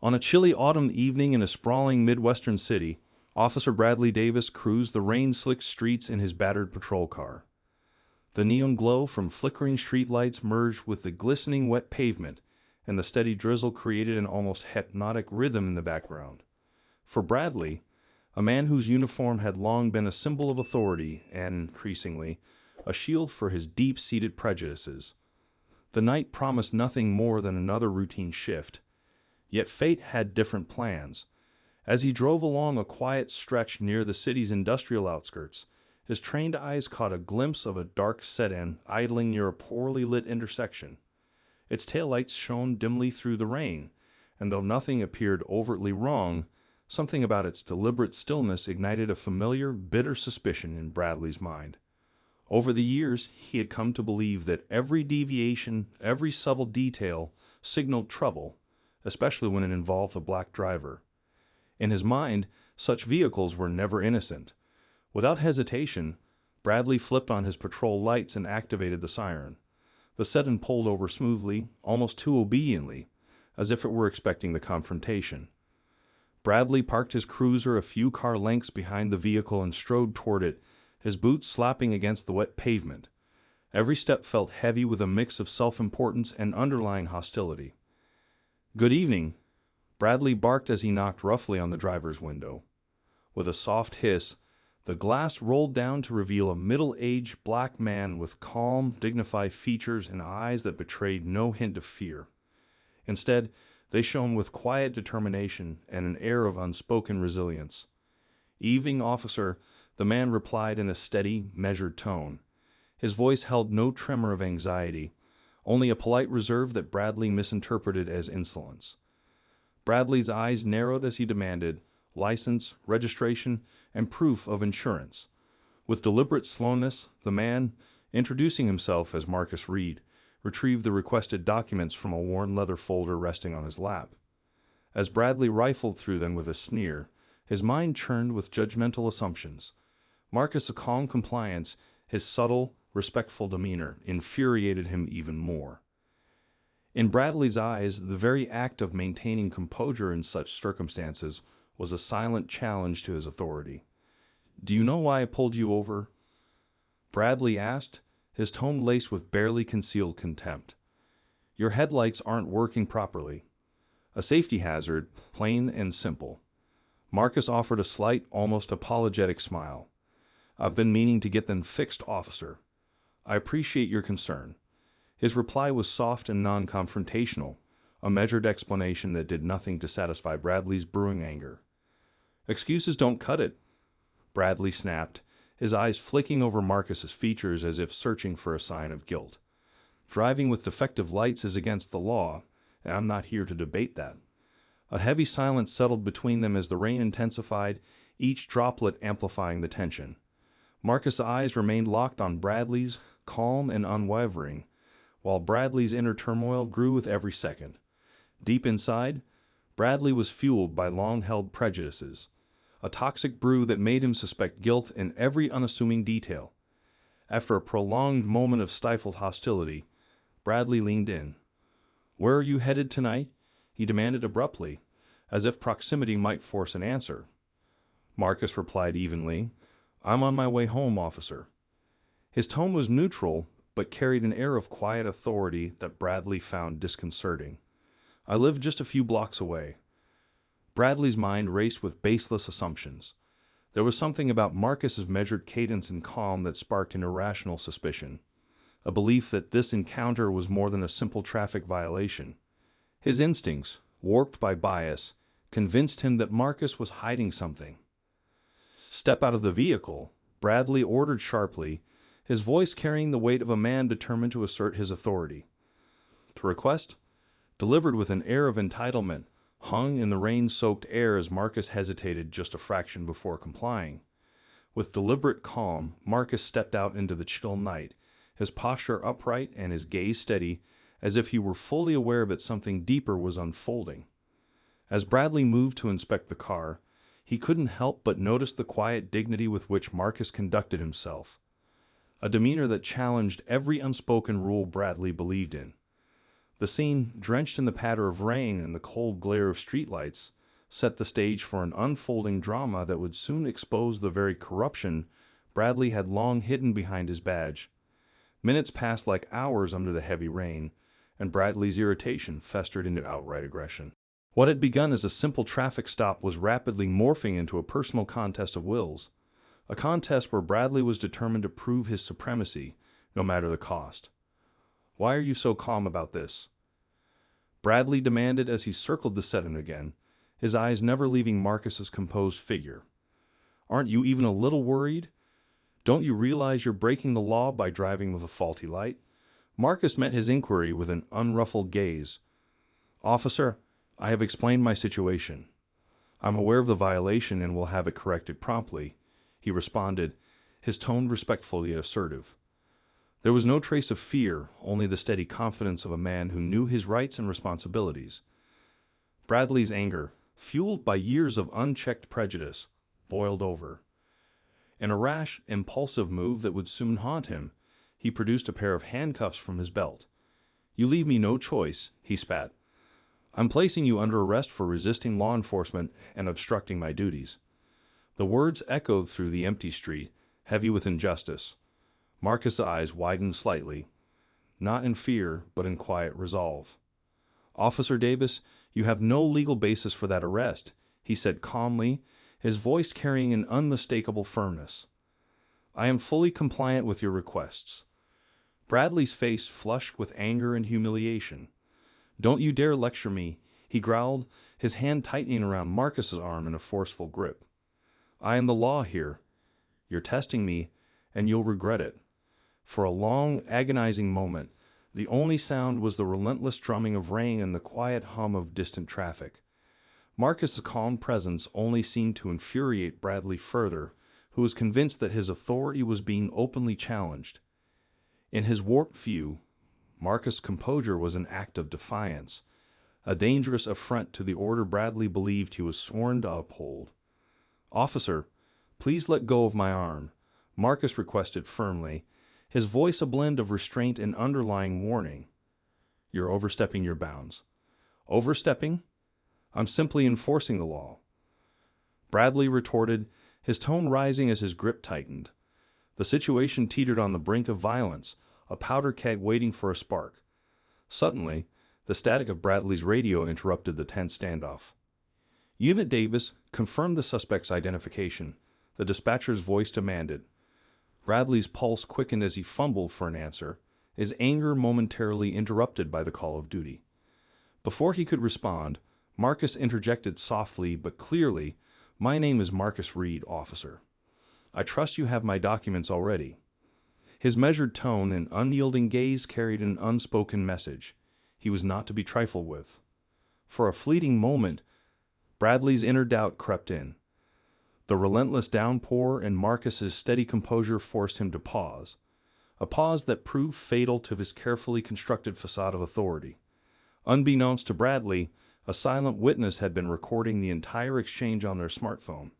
On a chilly autumn evening in a sprawling Midwestern city, Officer Bradley Davis cruised the rain-slicked streets in his battered patrol car. The neon glow from flickering streetlights merged with the glistening wet pavement, and the steady drizzle created an almost hypnotic rhythm in the background. For Bradley, a man whose uniform had long been a symbol of authority and, increasingly, a shield for his deep-seated prejudices, the night promised nothing more than another routine shift. Yet fate had different plans. As he drove along a quiet stretch near the city's industrial outskirts, his trained eyes caught a glimpse of a dark sedan idling near a poorly lit intersection. Its taillights shone dimly through the rain, and though nothing appeared overtly wrong, something about its deliberate stillness ignited a familiar, bitter suspicion in Bradley's mind. Over the years, he had come to believe that every deviation, every subtle detail, signaled trouble, especially when it involved a black driver. In his mind, such vehicles were never innocent. Without hesitation, Bradley flipped on his patrol lights and activated the siren. The sedan pulled over smoothly, almost too obediently, as if it were expecting the confrontation. Bradley parked his cruiser a few car lengths behind the vehicle and strode toward it, his boots slapping against the wet pavement. Every step felt heavy with a mix of self-importance and underlying hostility. "Good evening," Bradley barked as he knocked roughly on the driver's window. With a soft hiss, the glass rolled down to reveal a middle-aged black man with calm, dignified features and eyes that betrayed no hint of fear. Instead, they shone with quiet determination and an air of unspoken resilience. "Evening, officer," the man replied in a steady, measured tone. His voice held no tremor of anxiety, only a polite reserve that Bradley misinterpreted as insolence. Bradley's eyes narrowed as he demanded license, registration, and proof of insurance. With deliberate slowness, the man, introducing himself as Marcus Reed, retrieved the requested documents from a worn leather folder resting on his lap. As Bradley rifled through them with a sneer, his mind churned with judgmental assumptions. Marcus' calm compliance, his subtle, respectful demeanor, infuriated him even more. In Bradley's eyes, the very act of maintaining composure in such circumstances was a silent challenge to his authority. "Do you know why I pulled you over?" Bradley asked, his tone laced with barely concealed contempt. "Your headlights aren't working properly. A safety hazard, plain and simple." Marcus offered a slight, almost apologetic smile. "I've been meaning to get them fixed, officer. I appreciate your concern." His reply was soft and non-confrontational, a measured explanation that did nothing to satisfy Bradley's brewing anger. "Excuses don't cut it," Bradley snapped, his eyes flicking over Marcus's features as if searching for a sign of guilt. "Driving with defective lights is against the law, and I'm not here to debate that." A heavy silence settled between them as the rain intensified, each droplet amplifying the tension. Marcus' eyes remained locked on Bradley's, calm and unwavering, while Bradley's inner turmoil grew with every second. Deep inside, Bradley was fueled by long-held prejudices, a toxic brew that made him suspect guilt in every unassuming detail. After a prolonged moment of stifled hostility, Bradley leaned in. "Where are you headed tonight?" he demanded abruptly, as if proximity might force an answer. Marcus replied evenly, "I'm on my way home, officer." His tone was neutral, but carried an air of quiet authority that Bradley found disconcerting. "I live just a few blocks away." Bradley's mind raced with baseless assumptions. There was something about Marcus's measured cadence and calm that sparked an irrational suspicion, a belief that this encounter was more than a simple traffic violation. His instincts, warped by bias, convinced him that Marcus was hiding something. "Step out of the vehicle," Bradley ordered sharply, his voice carrying the weight of a man determined to assert his authority. The request, delivered with an air of entitlement, hung in the rain-soaked air as Marcus hesitated just a fraction before complying. With deliberate calm, Marcus stepped out into the chill night, his posture upright and his gaze steady, as if he were fully aware that something deeper was unfolding. As Bradley moved to inspect the car, he couldn't help but notice the quiet dignity with which Marcus conducted himself, a demeanor that challenged every unspoken rule Bradley believed in. The scene, drenched in the patter of rain and the cold glare of streetlights, set the stage for an unfolding drama that would soon expose the very corruption Bradley had long hidden behind his badge. Minutes passed like hours under the heavy rain, and Bradley's irritation festered into outright aggression. What had begun as a simple traffic stop was rapidly morphing into a personal contest of wills, a contest where Bradley was determined to prove his supremacy, no matter the cost. "Why are you so calm about this?" Bradley demanded as he circled the setting again, his eyes never leaving Marcus's composed figure. "Aren't you even a little worried? Don't you realize you're breaking the law by driving with a faulty light?" Marcus met his inquiry with an unruffled gaze. "Officer, I have explained my situation. I'm aware of the violation and will have it corrected promptly," he responded, his tone respectful yet assertive. There was no trace of fear, only the steady confidence of a man who knew his rights and responsibilities. Bradley's anger, fueled by years of unchecked prejudice, boiled over. In a rash, impulsive move that would soon haunt him, he produced a pair of handcuffs from his belt. "You leave me no choice," he spat. "I'm placing you under arrest for resisting law enforcement and obstructing my duties." The words echoed through the empty street, heavy with injustice. Marcus' eyes widened slightly, not in fear, but in quiet resolve. "Officer Davis, you have no legal basis for that arrest," he said calmly, his voice carrying an unmistakable firmness. "I am fully compliant with your requests." Bradley's face flushed with anger and humiliation. "Don't you dare lecture me," he growled, his hand tightening around Marcus's arm in a forceful grip. "I am the law here. You're testing me, and you'll regret it." For a long, agonizing moment, the only sound was the relentless drumming of rain and the quiet hum of distant traffic. Marcus's calm presence only seemed to infuriate Bradley further, who was convinced that his authority was being openly challenged. In his warped view, Marcus' composure was an act of defiance, a dangerous affront to the order Bradley believed he was sworn to uphold. "Officer, please let go of my arm," Marcus requested firmly, his voice a blend of restraint and underlying warning. "You're overstepping your bounds." "Overstepping? I'm simply enforcing the law," Bradley retorted, his tone rising as his grip tightened. The situation teetered on the brink of violence, a powder keg waiting for a spark. Suddenly, the static of Bradley's radio interrupted the tense standoff. "Unit Davis, confirm the suspect's identification," the dispatcher's voice demanded. Bradley's pulse quickened as he fumbled for an answer, his anger momentarily interrupted by the call of duty. Before he could respond, Marcus interjected softly but clearly, "My name is Marcus Reed, officer. I trust you have my documents already." His measured tone and unyielding gaze carried an unspoken message. He was not to be trifled with. For a fleeting moment, Bradley's inner doubt crept in. The relentless downpour and Marcus's steady composure forced him to pause, a pause that proved fatal to his carefully constructed facade of authority. Unbeknownst to Bradley, a silent witness had been recording the entire exchange on their smartphone,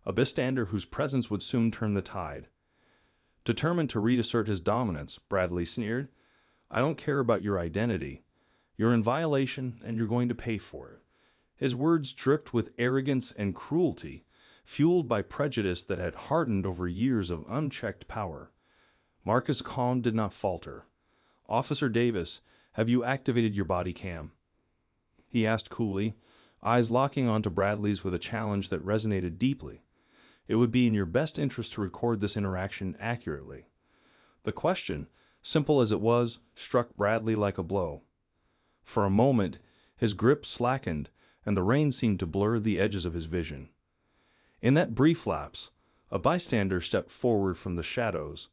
a bystander whose presence would soon turn the tide. Determined to reassert his dominance, Bradley sneered, "I don't care about your identity. You're in violation, and you're going to pay for it." His words dripped with arrogance and cruelty, fueled by prejudice that had hardened over years of unchecked power. Marcus' calm did not falter. "Officer Davis, have you activated your body cam?" he asked coolly, eyes locking onto Bradley's with a challenge that resonated deeply. It would be in your best interest to record this interaction accurately. The question, simple as it was, struck Bradley like a blow. For a moment, his grip slackened, and the rain seemed to blur the edges of his vision. In that brief lapse, a bystander stepped forward from the shadows,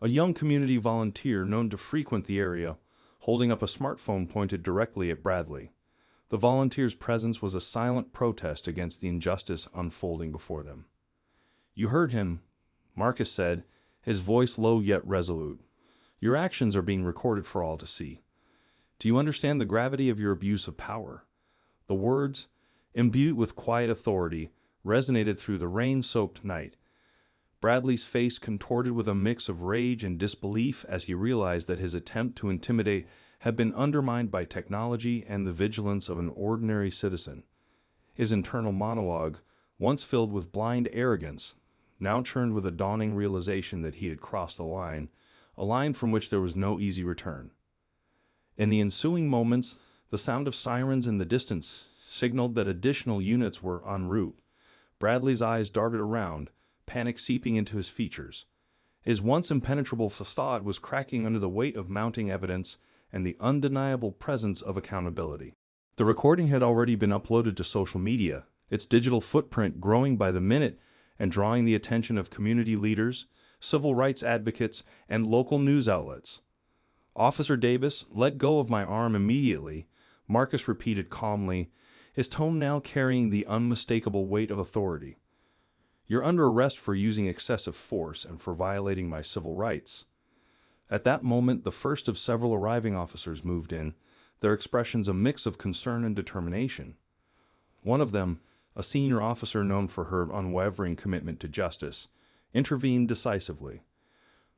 a young community volunteer known to frequent the area, holding up a smartphone pointed directly at Bradley. The volunteer's presence was a silent protest against the injustice unfolding before them. "You heard him," Marcus said, his voice low yet resolute. "Your actions are being recorded for all to see. Do you understand the gravity of your abuse of power?" The words, imbued with quiet authority, resonated through the rain-soaked night. Bradley's face contorted with a mix of rage and disbelief as he realized that his attempt to intimidate had been undermined by technology and the vigilance of an ordinary citizen. His internal monologue, once filled with blind arrogance, now churned with a dawning realization that he had crossed a line from which there was no easy return. In the ensuing moments, the sound of sirens in the distance signaled that additional units were en route. Bradley's eyes darted around, panic seeping into his features. His once impenetrable facade was cracking under the weight of mounting evidence and the undeniable presence of accountability. The recording had already been uploaded to social media, its digital footprint growing by the minute and drawing the attention of community leaders, civil rights advocates, and local news outlets. "Officer Davis, let go of my arm immediately," Marcus repeated calmly, his tone now carrying the unmistakable weight of authority. "You're under arrest for using excessive force and for violating my civil rights." At that moment, the first of several arriving officers moved in, their expressions a mix of concern and determination. One of them, a senior officer known for her unwavering commitment to justice, intervened decisively.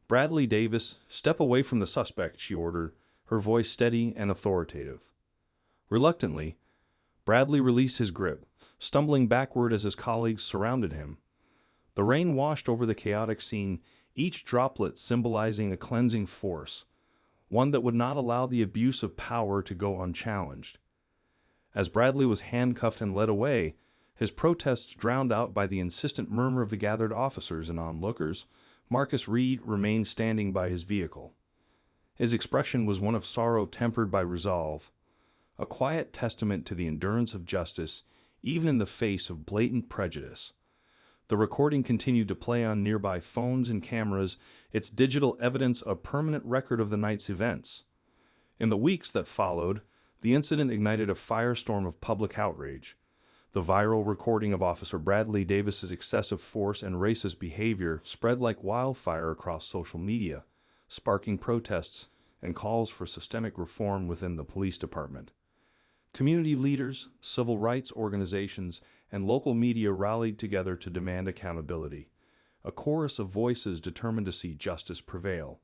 "Bradley Davis, step away from the suspect," she ordered, her voice steady and authoritative. Reluctantly, Bradley released his grip, stumbling backward as his colleagues surrounded him. The rain washed over the chaotic scene, each droplet symbolizing a cleansing force, one that would not allow the abuse of power to go unchallenged. As Bradley was handcuffed and led away, his protests drowned out by the insistent murmur of the gathered officers and onlookers, Marcus Reed remained standing by his vehicle. His expression was one of sorrow tempered by resolve, a quiet testament to the endurance of justice, even in the face of blatant prejudice. The recording continued to play on nearby phones and cameras, its digital evidence a permanent record of the night's events. In the weeks that followed, the incident ignited a firestorm of public outrage. The viral recording of Officer Bradley Davis's excessive force and racist behavior spread like wildfire across social media, sparking protests and calls for systemic reform within the police department. Community leaders, civil rights organizations, and local media rallied together to demand accountability, a chorus of voices determined to see justice prevail.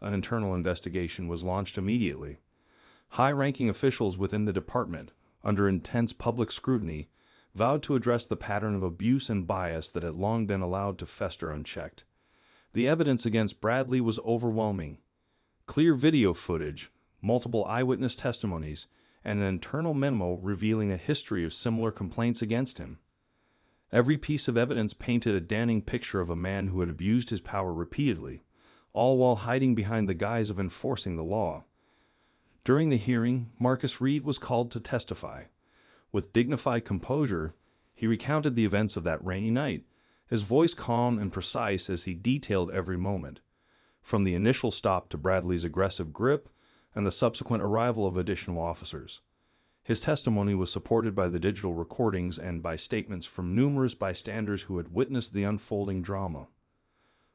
An internal investigation was launched immediately. High-ranking officials within the department, under intense public scrutiny, vowed to address the pattern of abuse and bias that had long been allowed to fester unchecked. The evidence against Bradley was overwhelming. Clear video footage, multiple eyewitness testimonies, and an internal memo revealing a history of similar complaints against him. Every piece of evidence painted a damning picture of a man who had abused his power repeatedly, all while hiding behind the guise of enforcing the law. During the hearing, Marcus Reed was called to testify. With dignified composure, he recounted the events of that rainy night, his voice calm and precise as he detailed every moment, from the initial stop to Bradley's aggressive grip and the subsequent arrival of additional officers. His testimony was supported by the digital recordings and by statements from numerous bystanders who had witnessed the unfolding drama.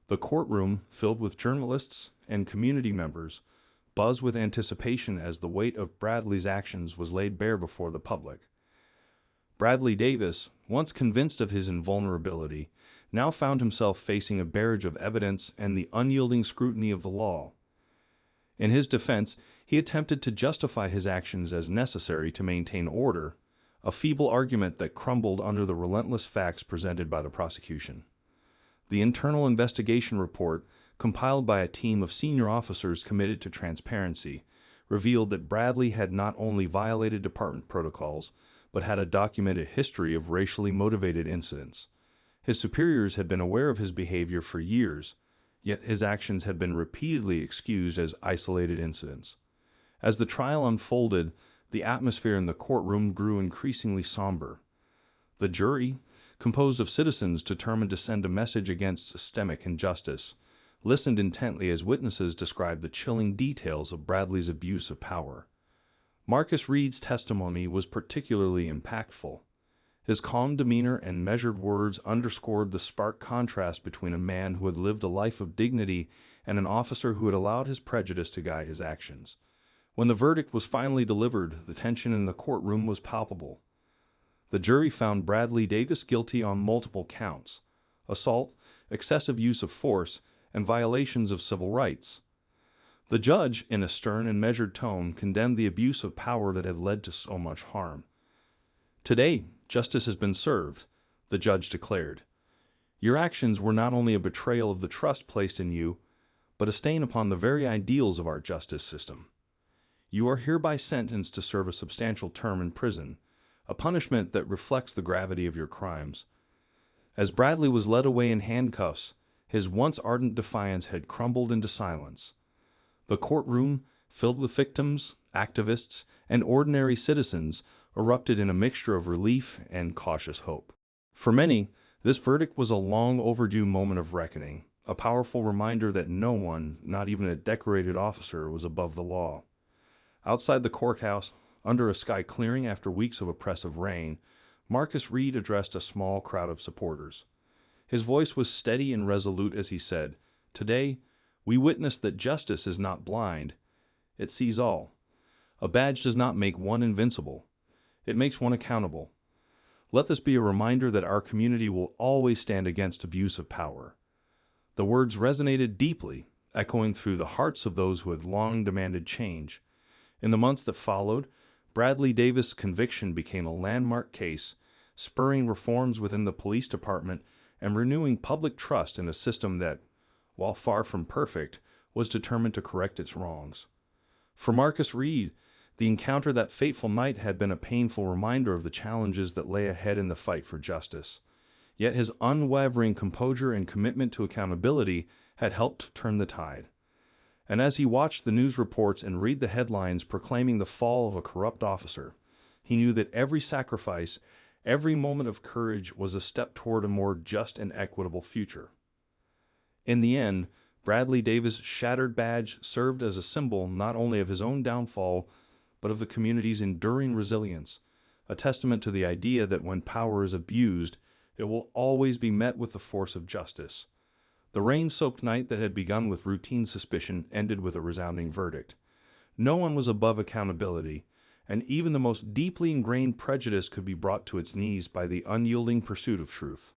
The courtroom, filled with journalists and community members, buzzed with anticipation as the weight of Bradley's actions was laid bare before the public. Bradley Davis, once convinced of his invulnerability, now found himself facing a barrage of evidence and the unyielding scrutiny of the law. In his defense, he attempted to justify his actions as necessary to maintain order, a feeble argument that crumbled under the relentless facts presented by the prosecution. The internal investigation report, compiled by a team of senior officers committed to transparency, revealed that Bradley had not only violated department protocols, but had a documented history of racially motivated incidents. His superiors had been aware of his behavior for years, yet his actions had been repeatedly excused as isolated incidents. As the trial unfolded, the atmosphere in the courtroom grew increasingly somber. The jury, composed of citizens determined to send a message against systemic injustice, listened intently as witnesses described the chilling details of Bradley's abuse of power. Marcus Reed's testimony was particularly impactful. His calm demeanor and measured words underscored the stark contrast between a man who had lived a life of dignity and an officer who had allowed his prejudice to guide his actions. When the verdict was finally delivered, the tension in the courtroom was palpable. The jury found Bradley Davis guilty on multiple counts: assault, excessive use of force, and violations of civil rights. The judge, in a stern and measured tone, condemned the abuse of power that had led to so much harm. "Today, justice has been served," the judge declared. "Your actions were not only a betrayal of the trust placed in you, but a stain upon the very ideals of our justice system. You are hereby sentenced to serve a substantial term in prison, a punishment that reflects the gravity of your crimes." As Bradley was led away in handcuffs, his once ardent defiance had crumbled into silence. The courtroom, filled with victims, activists, and ordinary citizens, erupted in a mixture of relief and cautious hope. For many, this verdict was a long overdue moment of reckoning, a powerful reminder that no one, not even a decorated officer, was above the law. Outside the courthouse, under a sky clearing after weeks of oppressive rain, Marcus Reed addressed a small crowd of supporters. His voice was steady and resolute as he said, "Today, we witness that justice is not blind. It sees all. A badge does not make one invincible. It makes one accountable. Let this be a reminder that our community will always stand against abuse of power." The words resonated deeply, echoing through the hearts of those who had long demanded change. In the months that followed, Bradley Davis' conviction became a landmark case, spurring reforms within the police department and renewing public trust in a system that, while far from perfect, was determined to correct its wrongs. For Marcus Reed, the encounter that fateful night had been a painful reminder of the challenges that lay ahead in the fight for justice. Yet his unwavering composure and commitment to accountability had helped turn the tide. And as he watched the news reports and read the headlines proclaiming the fall of a corrupt officer, he knew that every sacrifice, every moment of courage was a step toward a more just and equitable future. In the end, Bradley Davis' shattered badge served as a symbol not only of his own downfall, but of the community's enduring resilience, a testament to the idea that when power is abused, it will always be met with the force of justice. The rain-soaked night that had begun with routine suspicion ended with a resounding verdict. No one was above accountability, and even the most deeply ingrained prejudice could be brought to its knees by the unyielding pursuit of truth.